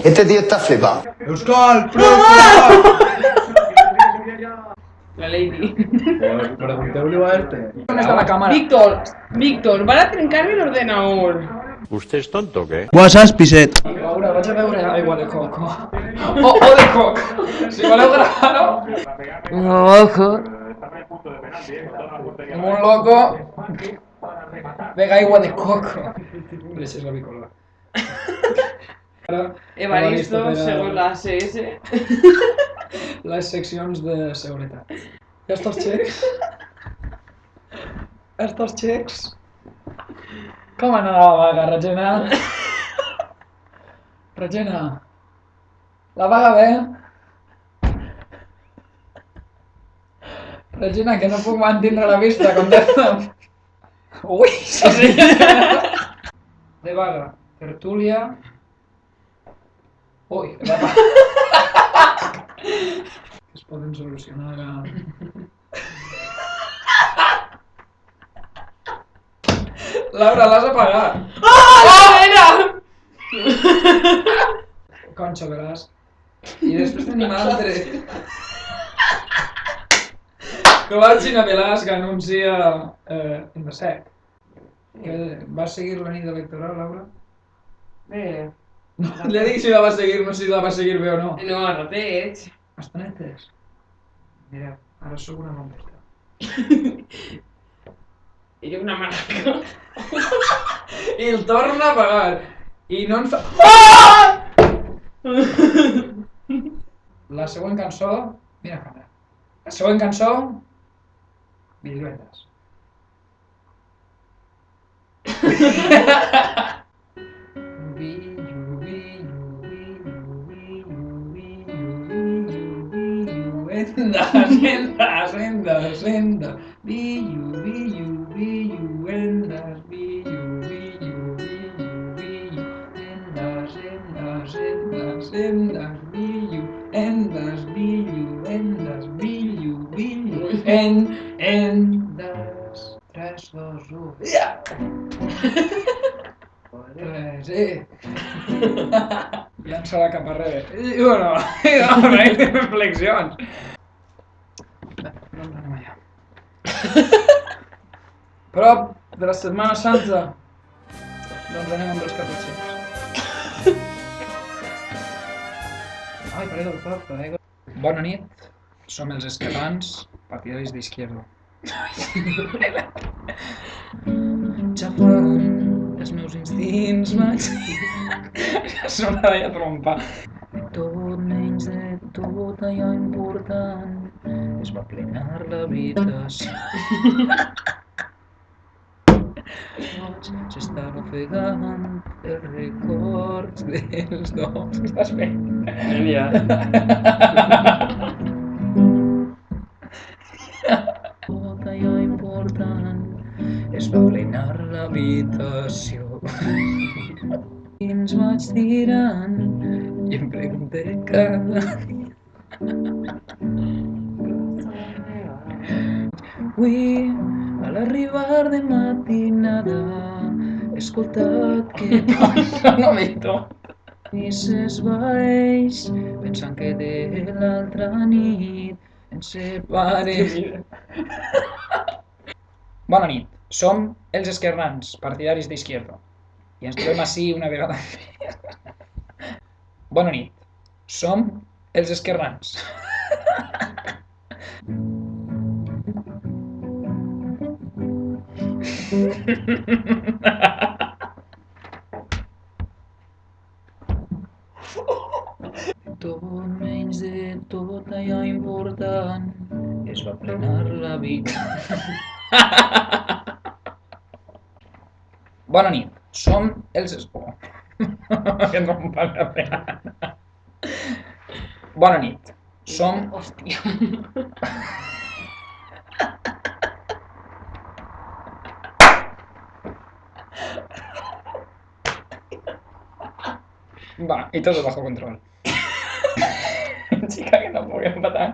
Este tío está flipado. Euskal, La Lady. Pregunteu-li a este. ¿Dónde está la cámara? Víctor, van a trencar-me l'ordenador. ¿Usted es tonto o qué? WhatsApp, Piset. Laura, vaig a veure aigua de coco. O de coc. Si voleu gravar-ho. Com un loco. Vega aigua de coco. Gràcies, la Bicola. Evaristo, segons la CS. Les seccions de seguretat. Estos xecs? Estos xecs? Com ha anat la vaga, Regina? Regina? La vaga bé? Regina, que no puc mantindre la vista, contesta'm. Ui! De vaga, tertúlia... Ui, es poden solucionar a... Laura, l'has apagat! Conxa, veràs. I després tenim altre. Covalcina Velasca anuncia Indesec. Vas seguir la nit electoral, Laura? Bé. No, le dic si la va seguir, no si la va seguir bé o no. No, a rateig. Bastonetes. Mira, ara sóc una bombeta. I jo una maraca. I el torna a pagar. I no ens fa... La següent cançó... Mira càmera. La següent cançó... Viruetas. Endas, billu, endas, billu, endas, billu, endas, billu, endas, 3, 2, 1, ja! Sí. Llança-la cap arrere. I bueno, no hi ha reflexions. No anem allà. Prop de la Setmana Santa, doncs anem amb els caputxins. Ai, parell del foc, l'aigua. Bona nit, som els esquerrans, partidaris d'Izquierdo. Ja fan els meus instints vaig... Sona de trompa. Tot menys de tot allò important es va plenar l'habitació. S'estan ofegant els records dels dos. Què estàs fent? Genial. Tot allò important es va plenar l'habitació. I ens vaig tirant i em pregunté cada dia. Avui, a l'arribar de matinada, he escoltat que passa no ve tot. I s'esvaeix pensant que de l'altra nit ens separem. Bona nit, som els esquerrans, partidaris d'Izquierdo. I ens trobem ací una vegada més. Bona nit, som els esquerrans. Tot menys de tot allò important es va plenar la vida. Bona nit, som els... Que trompa la pena. Bona nit, som... Hòstia. Va, i tot bajo control. Chica, que no puc empatar.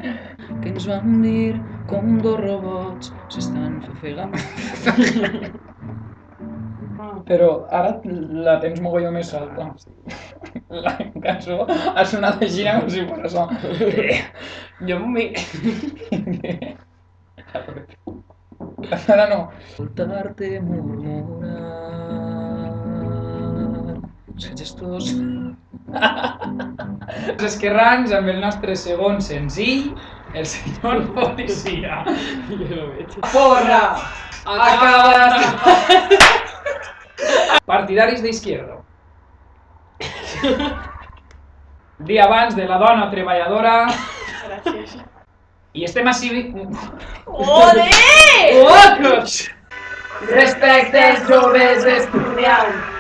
Que ens van dir com dos robots s'estan fofegant. Però ara la tens mogolló més alta. La cançó ha sonat així com si fos això. Jo m'ho... Ara no. Escoltar-te murmurar gestos. Els esquerrans amb el nostre segon senzill, el senyor policia. Jo no veig. Porra! Acaba! Partidaris d'Izquierdo. Dia abans de la dona treballadora. Gràcies. I estem així... Joder! Respecte als joves estudiants.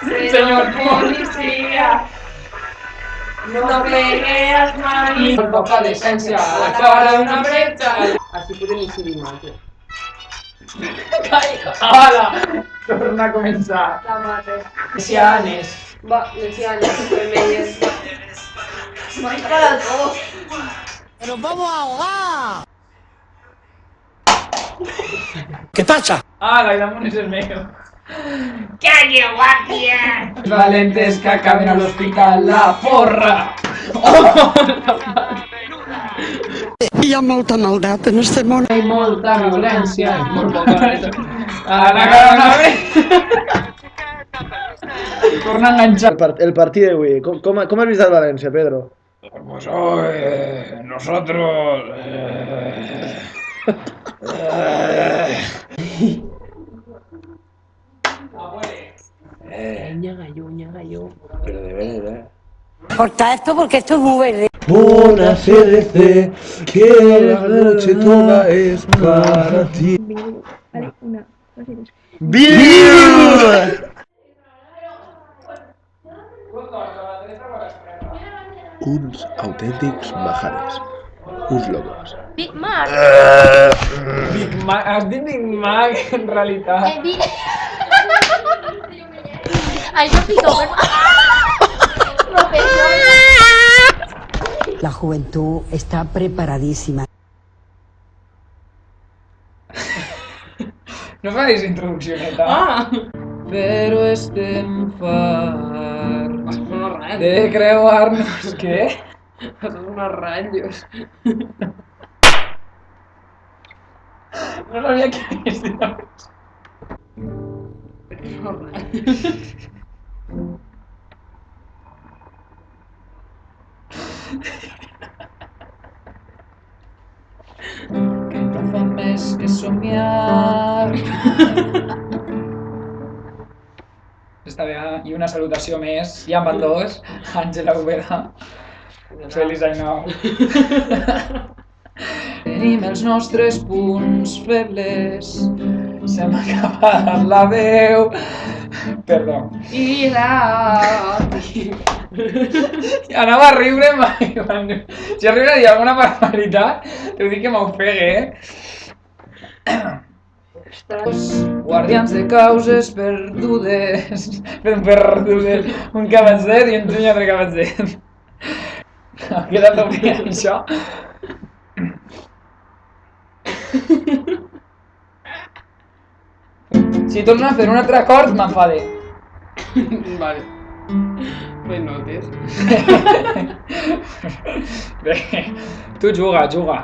Senyor policia, no pegues mai. Amb poca decència, a la cara d'una bretxa. Així podem incidir imatge. Hola! Torna a començar. La mate. Sianes. Va, lesbianas, vermelles. Vais para todo. ¿Qué pasa? Hola, el amor es el mío. ¡Calle guapia! Valentes que acaben a l'hospital, la porra! Hi ha molta maldat en este món. Hay molta violència i molt poca reta. A la cara d'una bretxa. Torna a enganxar. El partit d'avui, com has vist el València, Pedro? Pues hoy nosotros... Pero de veras, Corta esto porque esto es muy verde. Mona CDC, que la noche toda es para ti. Vale, una, dos y tres. ¡Viva! Uns autèntics majares. Uns locos. Big Mac. Big Mac, has dit Big Mac en realitat. Big... Ay, yo pico, Profesor. La juventud está preparadísima. No facis introduccioneta. Ah! Però estem farts Són unos ratllos. de creuar-nos, què? Són unos ratllos. No sabia què hagués. Unos ratllos. Que no fa més que somiar. Està bé, i una salutació més, ja en van dos, Àngela Ubera, Feliç Ainhoa. Tenim els nostres punts febles, se m'ha acabat la veu, perdó. I la... Anava a riure, si arriba a dir alguna barbaritat, t'ho dic que m'ofegue, Guardians de causes perdudes, perdudes, un cabasset i un altre cabasset. Ha quedat bé això. Si tornes a fer un altre acord, m'enfade. Vale. Pues notes. Bé, tu juga, juga.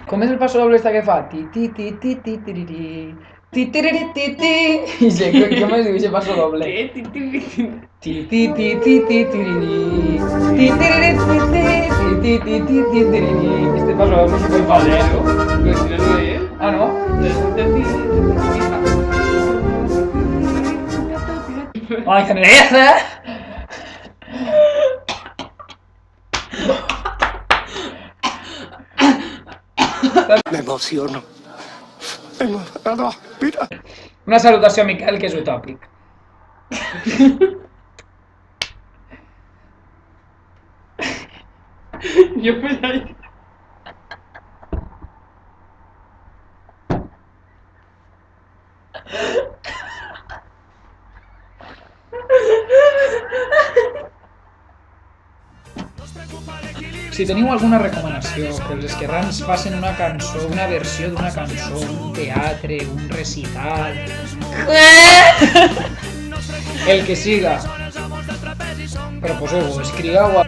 Com és el passo doble esta que fa? Ti ti ti ti ti ti ti ti ti ti ti ti. I sé, com es diu aquest passo doble? Què? Ti ti ti ti ti ti ti ti ti ti ti ti ti ti. Este passo doble és superfalero. Pues si no, no és. Ah, no? Ay, que nereza. Me emociono. Mira. Una salutació a Miquel, que és utòpic. Jo pensava... Si teniu alguna recomanació, que els esquerrans facin una cançó, una versió d'una cançó, un teatre, un recital... El que siga. Però poseu-ho, escrigueu a